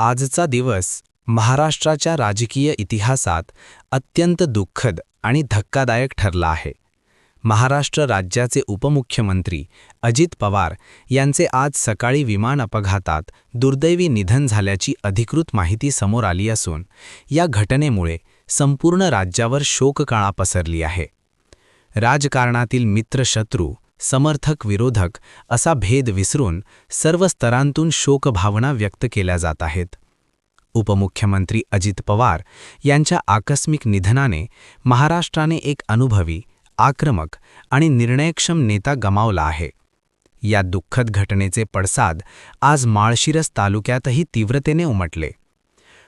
आजचा दिवस महाराष्ट्राच्या राजकीय इतिहासात अत्यंत दुःखद आणि धक्कादायक ठरला आहे. महाराष्ट्र राज्याचे उपमुख्यमंत्री अजित पवार यांचे आज सकाळी विमान अपघातात दुर्दैवी निधन झाल्याची अधिकृत माहिती समोर आली असून या घटनेमुळे संपूर्ण राज्यावर शोककळा पसरली आहे. राजकारणातील मित्र-शत्रू, समर्थक-विरोधक असा भेद विसरून सर्व स्तरांतून शोकभावना व्यक्त केल्या जात आहेत. उपमुख्यमंत्री अजित पवार यांच्या आकस्मिक निधनाने महाराष्ट्राने एक अनुभवी, आक्रमक आणि निर्णयक्षम नेता गमावला आहे. या दुःखद घटनेचे पडसाद आज माळशिरस तालुक्यातही तीव्रतेने उमटले.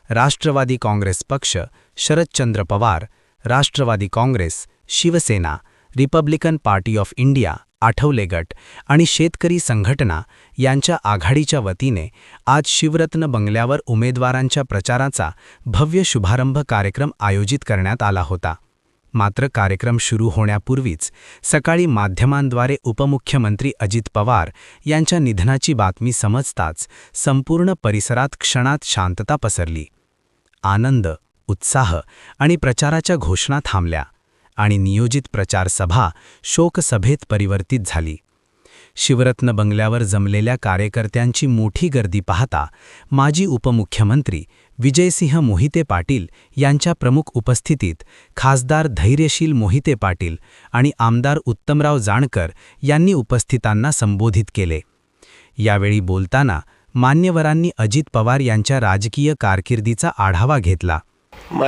राष्ट्रवादी काँग्रेस पक्ष, Sharadchandra Pawar, Rashtravadi Congress, Shivsena, republican party of India, Athawale गट आणि शेतकरी संघटना यांच्या आघाडीच्या वतीने आज शिवरत्न बंगल्यावर उमेदवारांच्या प्रचाराचा भव्य शुभारंभ कार्यक्रम आयोजित करण्यात आला होता. मात्र कार्यक्रम सुरू होण्यापूर्वीच सकाळी माध्यमांद्वारे उपमुख्यमंत्री अजित पवार यांच्या निधनाची बातमी समजताच संपूर्ण परिसरात क्षणात शांतता पसरली. आनंद, उत्साह आणि प्रचाराच्या घोषणा थांबल्या आणि नियोजित प्रचार सभा शोकसभेत परिवर्तित झाली. शिवरत्न बंगल्यावर जमलेल्या कार्यकर्त्यांची मोठी गर्दी पाहता माजी उपमुख्यमंत्री विजयसिंह मोहिते पाटील यांच्या प्रमुख उपस्थितीत खासदार धैर्यशील मोहिते पाटील आणि आमदार उत्तमराव जानकर यांनी उपस्थितांना संबोधित केले. यावेळी बोलताना मान्यवरांनी अजित पवार यांच्या राजकीय कारकिर्दीचा आढावा घेतला.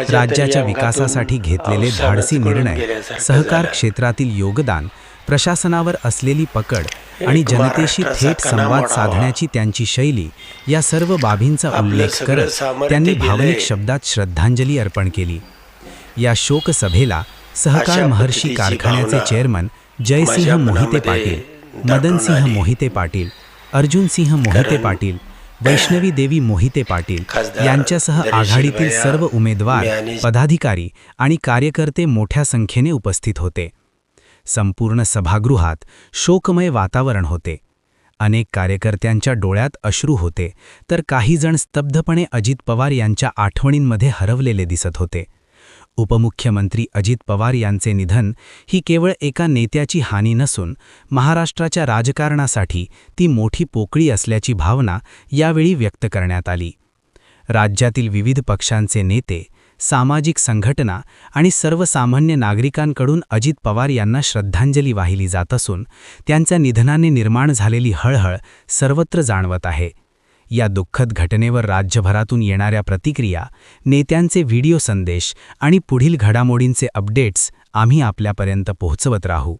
राज्याच्या विकासासाठी घेतलेले धाडसी निर्णय, सहकार क्षेत्रातील योगदान, प्रशासनावर असलेली पकड आणि जनतेशी थेट संवाद साधण्याची त्यांची शैली या सर्व बाबींचा उल्लेख करत त्यांनी भावनिक शब्दात श्रद्धांजली अर्पण केली. या शोकसभेला सहकार महर्षी कारखान्याचे चेअरमन जयसिंह मोहिते पाटील, मदनसिंह मोहिते पाटील, अर्जुनसिंह मोहिते पाटील, वैष्णवी देवी मोहिते पाटील यांच्यासह आघाडीतील सर्व उमेदवार, पदाधिकारी आणि कार्यकर्ते मोठ्या संख्येने उपस्थित होते. संपूर्ण सभागृहात शोकमय वातावरण होते. अनेक कार्यकर्त्यांच्या डोळ्यात अश्रू होते, तर काही जण स्तब्धपणे अजित पवार यांच्या आठवणींमध्ये हरवलेले दिसत होते. उपमुख्यमंत्री अजित पवार यांचे निधन ही केवळ एका नेत्याची हानी नसून महाराष्ट्राच्या राजकारणासाठी ती मोठी पोकळी असल्याची भावना यावेळी व्यक्त करण्यात आली. राज्यातील विविध पक्षांचे नेते, सामाजिक संघटना आणि सर्वसामान्य नागरिकांकडून अजित पवार यांना श्रद्धांजली वाहिली जात असून त्यांच्या निधनाने निर्माण झालेली हळहळ सर्वत्र जाणवत आहे. या दुःखद घटनेवर राज्यभरातून येणाऱ्या प्रतिक्रिया, नेत्यांचे व्हिडिओ संदेश आणि पुढील घडामोडींचे अपडेट्स आम्ही आपल्यापर्यंत पोहोचवत राहू.